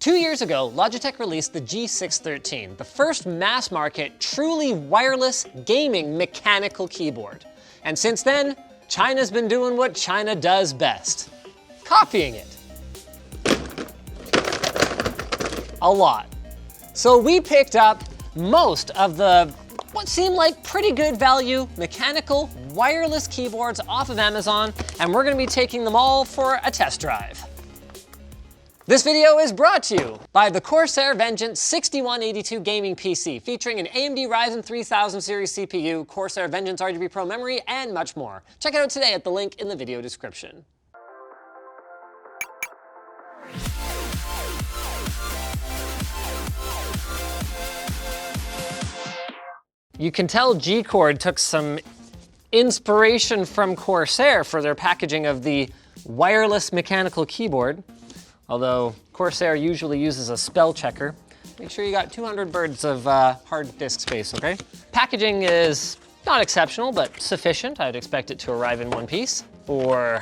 2 years ago, Logitech released the G613, the first mass-market, truly wireless gaming mechanical keyboard. And since then, China's been doing what China does best, copying it. A lot. So we picked up most of the what seemed like pretty good value mechanical wireless keyboards off of Amazon, and we're gonna be taking them all for a test drive. This video is brought to you by the Corsair Vengeance 6182 gaming PC, featuring an AMD Ryzen 3000 series CPU, Corsair Vengeance RGB Pro memory, and much more. Check it out today at the link in the video description. You can tell Gchord took some inspiration from Corsair for their packaging of the wireless mechanical keyboard. Although Corsair usually uses a spell checker. Make sure you got 200 birds of hard disk space, okay? Packaging is not exceptional, but sufficient. I'd expect it to arrive in one piece, or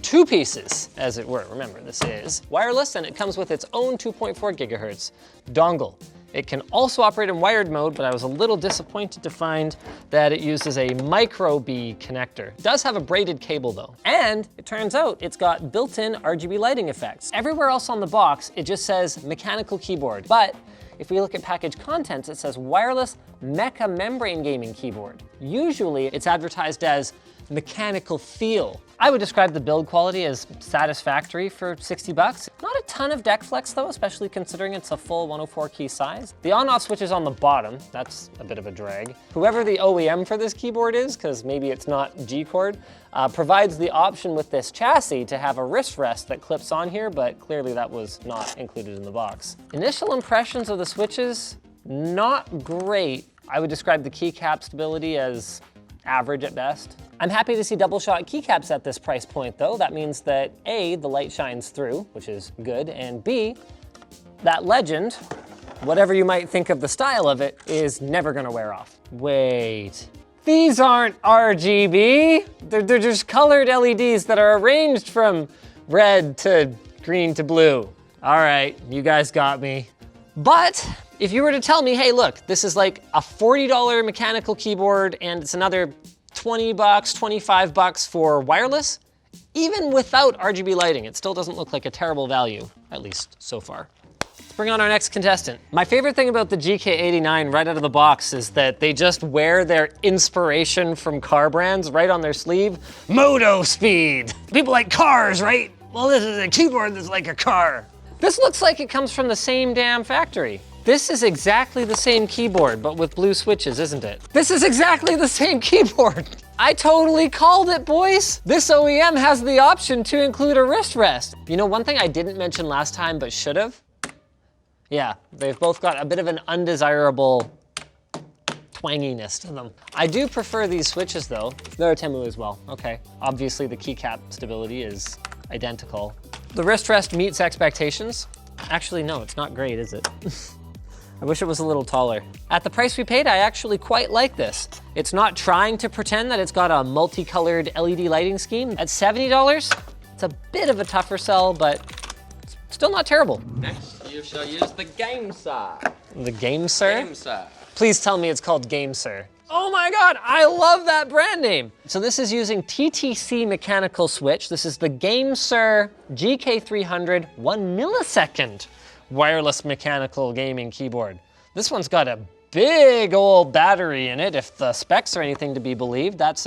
two pieces, as it were. Remember, this is wireless, and it comes with its own 2.4 gigahertz dongle. It can also operate in wired mode, but I was a little disappointed to find that it uses a micro B connector. It does have a braided cable though. And it turns out it's got built-in RGB lighting effects. Everywhere else on the box, it just says mechanical keyboard. But if we look at package contents, it says wireless mecha membrane gaming keyboard. Usually it's advertised as mechanical feel. I would describe the build quality as satisfactory for 60 bucks. Not a ton of deck flex though, especially considering it's a full 104 key size. The on-off switch is on the bottom. That's a bit of a drag. Whoever the OEM for this keyboard is, because maybe it's not Gchord, provides the option with this chassis to have a wrist rest that clips on here, but clearly that was not included in the box. Initial impressions of the switches, not great. I would describe the keycap stability as average at best. I'm happy to see double shot keycaps at this price point though. That means that A, the light shines through, which is good, and B, that legend, whatever you might think of the style of it, is never gonna wear off. Wait, these aren't RGB. They're just colored LEDs that are arranged from red to green to blue. All right, you guys got me. But if you were to tell me, hey, look, this is like a $40 mechanical keyboard and it's another 20 bucks, 25 bucks for wireless, even without RGB lighting, it still doesn't look like a terrible value, at least so far. Let's bring on our next contestant. My favorite thing about the GK89 right out of the box is that they just wear their inspiration from car brands right on their sleeve. Motospeed. People like cars, right? Well, this is a keyboard that's like a car. This looks like it comes from the same damn factory. This is exactly the same keyboard, but with blue switches, isn't it? This is exactly the same keyboard. I totally called it, boys. This OEM has the option to include a wrist rest. You know, one thing I didn't mention last time, but should have? Yeah, they've both got a bit of an undesirable twanginess to them. I do prefer these switches though. They're a Temu as well, okay. Obviously the keycap stability is identical. The wrist rest meets expectations. Actually, no, it's not great, is it? I wish it was a little taller. At the price we paid, I actually quite like this. It's not trying to pretend that it's got a multicolored LED lighting scheme. At $70, it's a bit of a tougher sell, but it's still not terrible. Next, you shall use the GameSir. The GameSir? GameSir. Please tell me it's called GameSir. Oh my God, I love that brand name. So this is using TTC mechanical switch. This is the GameSir GK300 1 millisecond wireless mechanical gaming keyboard. This one's got a big old battery in it. If the specs are anything to be believed, that's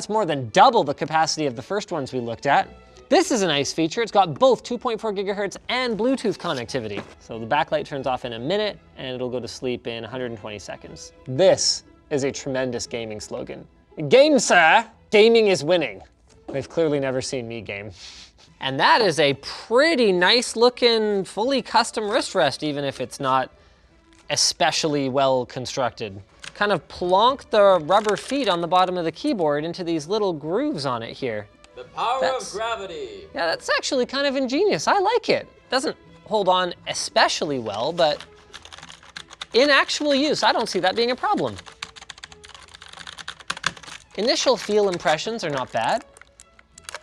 more than double the capacity of the first ones we looked at. This is a nice feature. It's got both 2.4 gigahertz and Bluetooth connectivity. So the backlight turns off in a minute and it'll go to sleep in 120 seconds. This is a tremendous gaming slogan. GameSir, gaming is winning. They've clearly never seen me game. And that is a pretty nice looking, fully custom wrist rest, even if it's not especially well constructed. Kind of plonk the rubber feet on the bottom of the keyboard into these little grooves on it here. The power of gravity. Yeah, that's actually kind of ingenious. I like it. Doesn't hold on especially well, but in actual use, I don't see that being a problem. Initial feel impressions are not bad.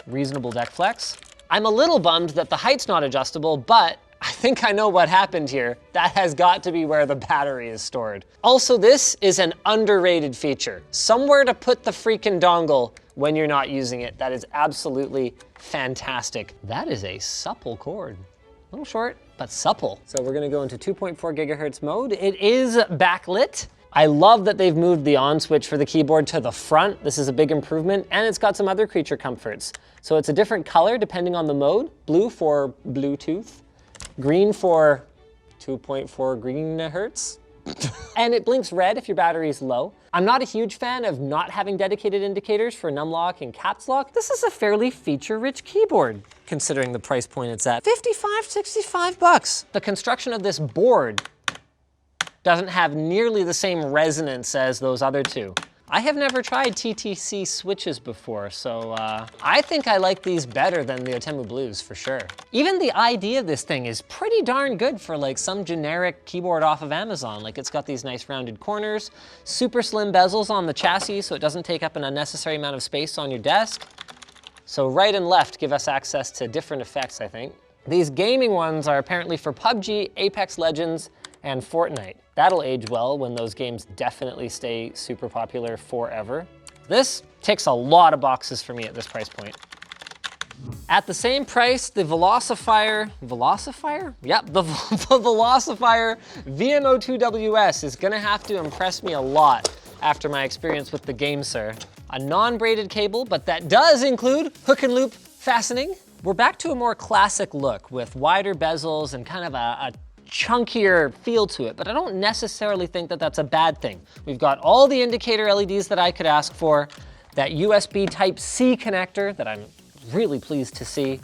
Reasonable deck flex. I'm a little bummed that the height's not adjustable, but I think I know what happened here. That has got to be where the battery is stored. Also, this is an underrated feature. Somewhere to put the freaking dongle when you're not using it. That is absolutely fantastic. That is a supple cord. A little short, but supple. So we're gonna go into 2.4 gigahertz mode. It is backlit. I love that they've moved the on switch for the keyboard to the front. This is a big improvement, and it's got some other creature comforts. So it's a different color depending on the mode. Blue for Bluetooth, green for 2.4 green hertz. And it blinks red if your battery is low. I'm not a huge fan of not having dedicated indicators for numlock and caps lock. This is a fairly feature-rich keyboard, considering the price point it's at. 55, 65 bucks. The construction of this board doesn't have nearly the same resonance as those other two. I have never tried TTC switches before, so I think I like these better than the Otemu Blues for sure. Even the idea of this thing is pretty darn good for like some generic keyboard off of Amazon. Like it's got these nice rounded corners, super slim bezels on the chassis so it doesn't take up an unnecessary amount of space on your desk. So right and left give us access to different effects, I think. These gaming ones are apparently for PUBG, Apex Legends, and Fortnite. That'll age well when those games definitely stay super popular forever. This ticks a lot of boxes for me at this price point. At the same price, the Velocifire? Yep, the Velocifire VM02WS is gonna have to impress me a lot after my experience with the GameSir. A non-braided cable, but that does include hook and loop fastening. We're back to a more classic look with wider bezels and kind of a chunkier feel to it, but I don't necessarily think that that's a bad thing. We've got all the indicator LEDs that I could ask for, that USB Type-C connector that I'm really pleased to see.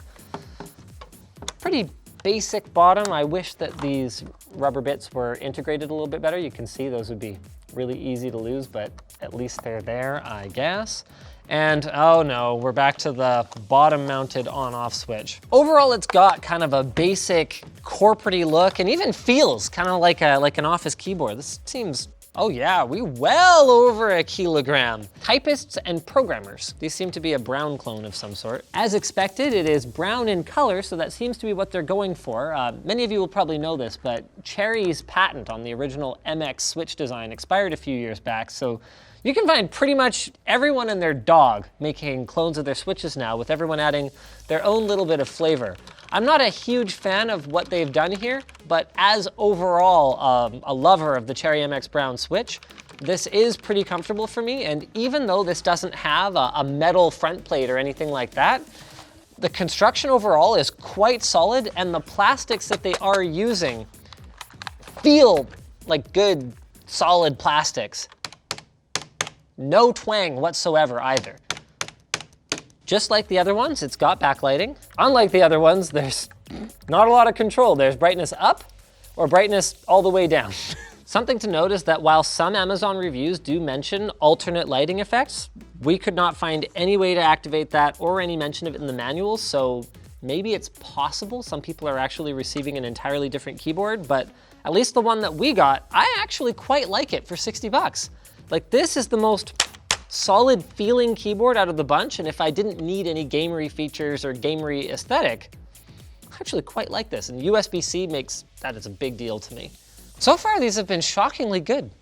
Pretty basic bottom. I wish that these rubber bits were integrated a little bit better. You can see those would be really easy to lose, but at least they're there, I guess. And oh no, we're back to the bottom mounted on-off switch. Overall, it's got kind of a basic corporate-y look and even feels kind of like an office keyboard. This seems, oh yeah, we well over a kilogram. Typists and programmers. These seem to be a brown clone of some sort. As expected, it is brown in color, so that seems to be what they're going for. Many of you will probably know this, but Cherry's patent on the original MX switch design expired a few years back, so you can find pretty much everyone and their dog making clones of their switches now, with everyone adding their own little bit of flavor. I'm not a huge fan of what they've done here, but as overall a lover of the Cherry MX Brown switch, this is pretty comfortable for me, and even though this doesn't have a metal front plate or anything like that, the construction overall is quite solid, and the plastics that they are using feel like good, solid plastics. No twang whatsoever either. Just like the other ones, it's got backlighting. Unlike the other ones, there's not a lot of control. There's brightness up or brightness all the way down. Something to note is that while some Amazon reviews do mention alternate lighting effects, we could not find any way to activate that or any mention of it in the manuals, so maybe it's possible some people are actually receiving an entirely different keyboard, but at least the one that we got, I actually quite like it for 60 bucks. Like, this is the most solid feeling keyboard out of the bunch, and if I didn't need any gamery features or gamery aesthetic, I actually quite like this, and USB-C makes that is a big deal to me. So far, these have been shockingly good.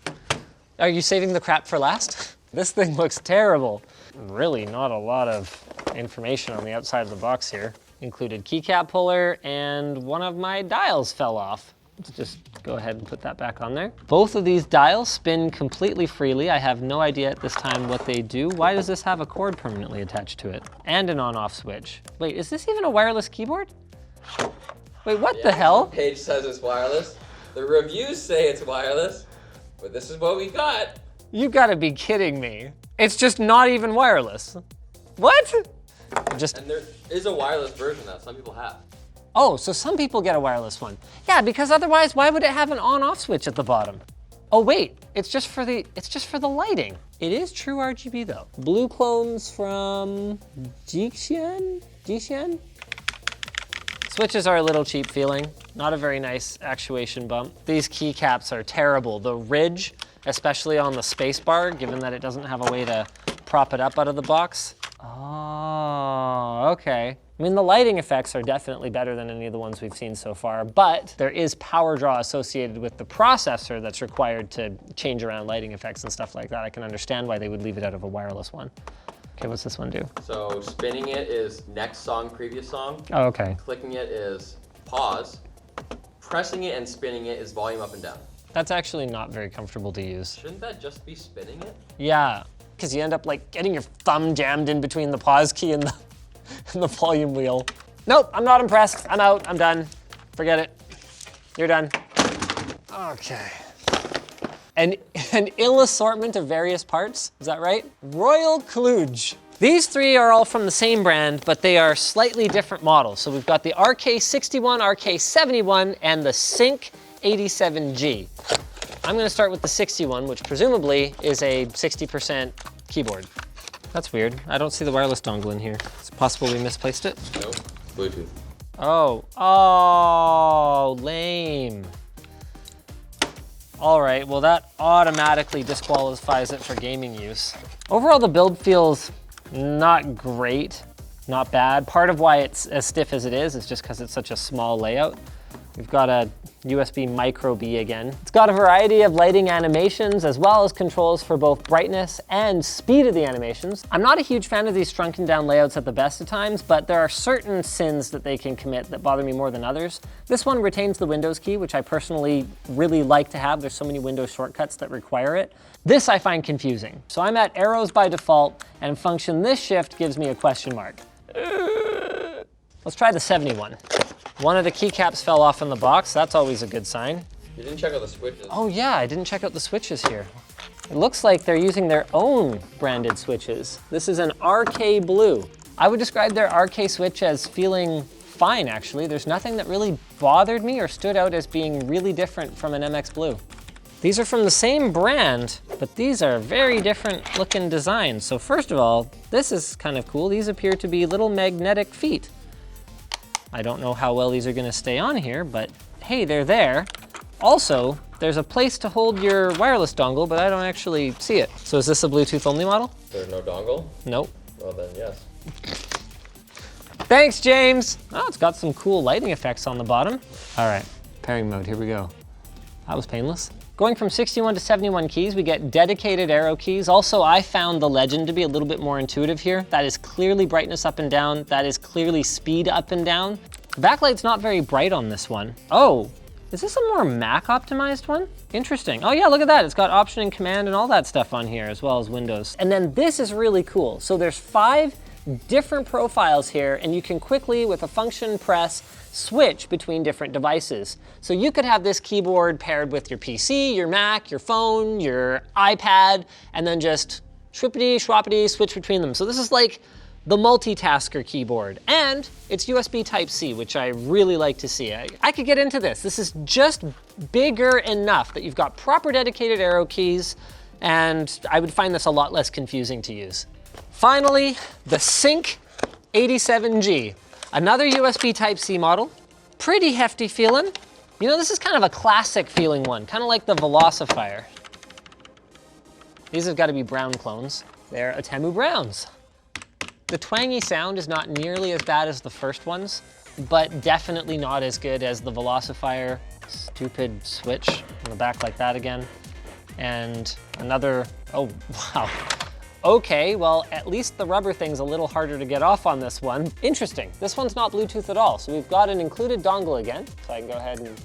Are you saving the crap for last? This thing looks terrible. Really not a lot of information on the outside of the box here. Included keycap puller, and one of my dials fell off. Let's just go ahead and put that back on there. Both of these dials spin completely freely. I have no idea at this time what they do. Why does this have a cord permanently attached to it? And an on-off switch. Wait, is this even a wireless keyboard? Wait, what the hell? The page says it's wireless. The reviews say it's wireless, but this is what we got. You gotta be kidding me. It's just not even wireless. What? And there is a wireless version that some people have. Oh, so some people get a wireless one. Yeah, because otherwise, why would it have an on-off switch at the bottom? Oh wait, it's just for the lighting. It is true RGB though. Blue clones from Gchord? Switches are a little cheap feeling. Not a very nice actuation bump. These keycaps are terrible. The ridge, especially on the space bar, given that it doesn't have a way to prop it up out of the box. Oh, okay. I mean, the lighting effects are definitely better than any of the ones we've seen so far, but there is power draw associated with the processor that's required to change around lighting effects and stuff like that. I can understand why they would leave it out of a wireless one. Okay, what's this one do? So spinning it is next song, previous song. Oh, okay. Clicking it is pause. Pressing it and spinning it is volume up and down. That's actually not very comfortable to use. Shouldn't that just be spinning it? Yeah, because you end up like getting your thumb jammed in between the pause key and the volume wheel. Nope, I'm not impressed. I'm out, I'm done. Forget it. You're done. Okay. An ill assortment of various parts, is that right? Royalclown. These three are all from the same brand, but they are slightly different models. So we've got the RK61, RK71, and the Sync 87G. I'm gonna start with the 61, which presumably is a 60% keyboard. That's weird. I don't see the wireless dongle in here. It's possible we misplaced it? Nope, Bluetooth. Oh, lame. All right, well that automatically disqualifies it for gaming use. Overall, the build feels not great, not bad. Part of why it's as stiff as it is just because it's such a small layout. We've got a USB micro B again. It's got a variety of lighting animations as well as controls for both brightness and speed of the animations. I'm not a huge fan of these shrunken down layouts at the best of times, but there are certain sins that they can commit that bother me more than others. This one retains the Windows key, which I personally really like to have. There's so many Windows shortcuts that require it. This I find confusing. So I'm at arrows by default, and function this shift gives me a question mark. Let's try the 71. One of the keycaps fell off in the box. That's always a good sign. You didn't check out the switches. Oh yeah, I didn't check out the switches here. It looks like they're using their own branded switches. This is an RK Blue. I would describe their RK switch as feeling fine, actually. There's nothing that really bothered me or stood out as being really different from an MX Blue. These are from the same brand, but these are very different looking designs. So first of all, this is kind of cool. These appear to be little magnetic feet. I don't know how well these are gonna stay on here, but hey, they're there. Also, there's a place to hold your wireless dongle, but I don't actually see it. So is this a Bluetooth only model? There's no dongle? Nope. Well then, yes. Thanks, James. Oh, it's got some cool lighting effects on the bottom. All right, pairing mode, here we go. That was painless. Going from 61 to 71 keys, we get dedicated arrow keys. Also, I found the Legend to be a little bit more intuitive here. That is clearly brightness up and down. That is clearly speed up and down. The backlight's not very bright on this one. Oh, is this a more Mac optimized one? Interesting. Oh yeah, look at that. It's got option and command and all that stuff on here, as well as Windows. And then this is really cool. So there's 5 different profiles here, and you can quickly, with a function press, switch between different devices. So you could have this keyboard paired with your PC, your Mac, your phone, your iPad, and then just schwippity-schwappity switch between them. So this is like the multitasker keyboard, and it's USB Type-C, which I really like to see. I could get into this. This is just bigger enough that you've got proper dedicated arrow keys, and I would find this a lot less confusing to use. Finally, the Sync 87G. Another USB Type-C model, pretty hefty feeling. You know, this is kind of a classic feeling one, kind of like the Velocifire. These have got to be brown clones. They're Atemu Browns. The twangy sound is not nearly as bad as the first ones, but definitely not as good as the Velocifire. Stupid switch on the back like that again. And another, oh wow. Okay, well, at least the rubber thing's a little harder to get off on this one. Interesting, this one's not Bluetooth at all. So we've got an included dongle again. So I can go ahead and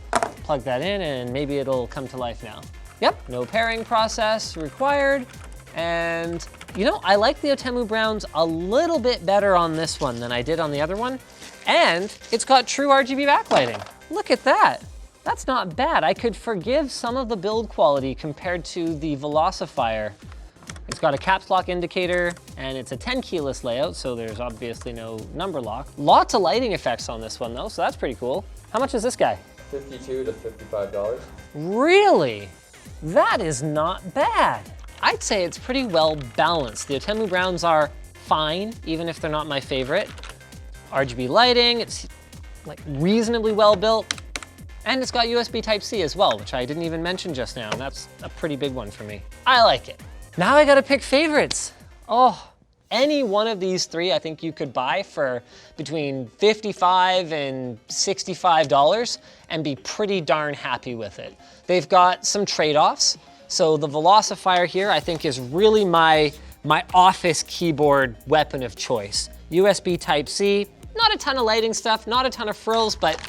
plug that in and maybe it'll come to life now. Yep, no pairing process required. And you know, I like the Atemu Browns a little bit better on this one than I did on the other one. And it's got true RGB backlighting. Look at that. That's not bad. I could forgive some of the build quality compared to the Velocifire. It's got a caps lock indicator, and it's a 10 keyless layout, so there's obviously no number lock. Lots of lighting effects on this one though, so that's pretty cool. How much is this guy? $52 to $55. Really? That is not bad. I'd say it's pretty well balanced. The Atemu Browns are fine, even if they're not my favorite. RGB lighting, it's like reasonably well built. And it's got USB Type-C as well, which I didn't even mention just now, and that's a pretty big one for me. I like it. Now I gotta pick favorites. Oh, any one of these three, I think you could buy for between $55 and $65 and be pretty darn happy with it. They've got some trade-offs. So the Velocifire here, I think, is really my office keyboard weapon of choice. USB Type-C, not a ton of lighting stuff, not a ton of frills, but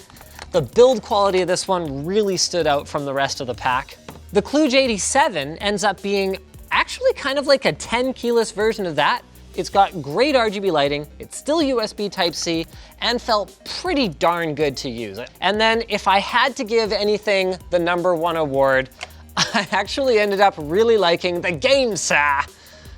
the build quality of this one really stood out from the rest of the pack. The Kludge 87 ends up being actually kind of like a 10 keyless version of that. It's got great RGB lighting, it's still USB Type-C, and felt pretty darn good to use. And then if I had to give anything the #1 award, I actually ended up really liking the GameSir.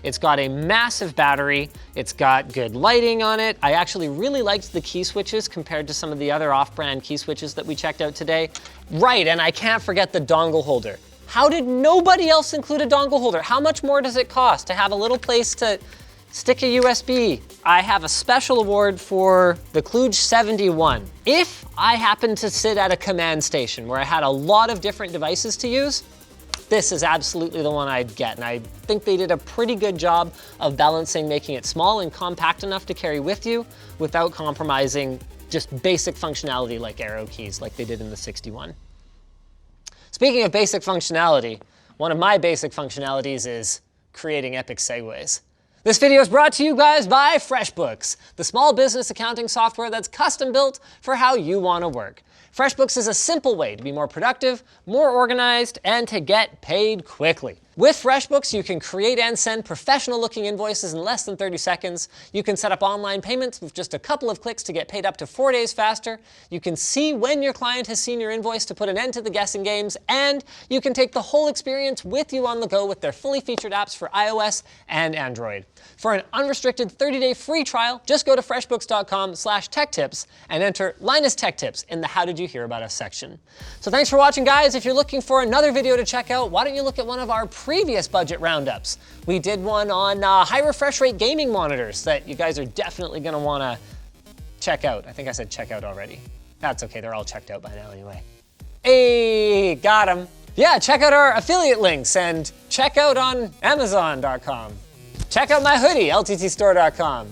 It's got a massive battery, it's got good lighting on it. I actually really liked the key switches compared to some of the other off-brand key switches that we checked out today. Right, and I can't forget the dongle holder. How did nobody else include a dongle holder? How much more does it cost to have a little place to stick a USB? I have a special award for the Kludge 71. If I happened to sit at a command station where I had a lot of different devices to use, this is absolutely the one I'd get. And I think they did a pretty good job of balancing making it small and compact enough to carry with you without compromising just basic functionality like arrow keys like they did in the 61. Speaking of basic functionality, one of my basic functionalities is creating epic segues. This video is brought to you guys by FreshBooks, the small business accounting software that's custom built for how you want to work. FreshBooks is a simple way to be more productive, more organized, and to get paid quickly. With FreshBooks, you can create and send professional-looking invoices in less than 30 seconds. You can set up online payments with just a couple of clicks to get paid up to 4 days faster. You can see when your client has seen your invoice to put an end to the guessing games, and you can take the whole experience with you on the go with their fully featured apps for iOS and Android. For an unrestricted 30-day free trial, just go to freshbooks.com/techtips and enter Linus Tech Tips in the How Did You Hear About Us section. So thanks for watching, guys. If you're looking for another video to check out, why don't you look at one of our previous budget roundups. We did one on high refresh rate gaming monitors that you guys are definitely gonna wanna check out. I think I said check out already. That's okay, they're all checked out by now anyway. Hey, got 'em. Yeah, check out our affiliate links and check out on Amazon.com. Check out my hoodie, lttstore.com.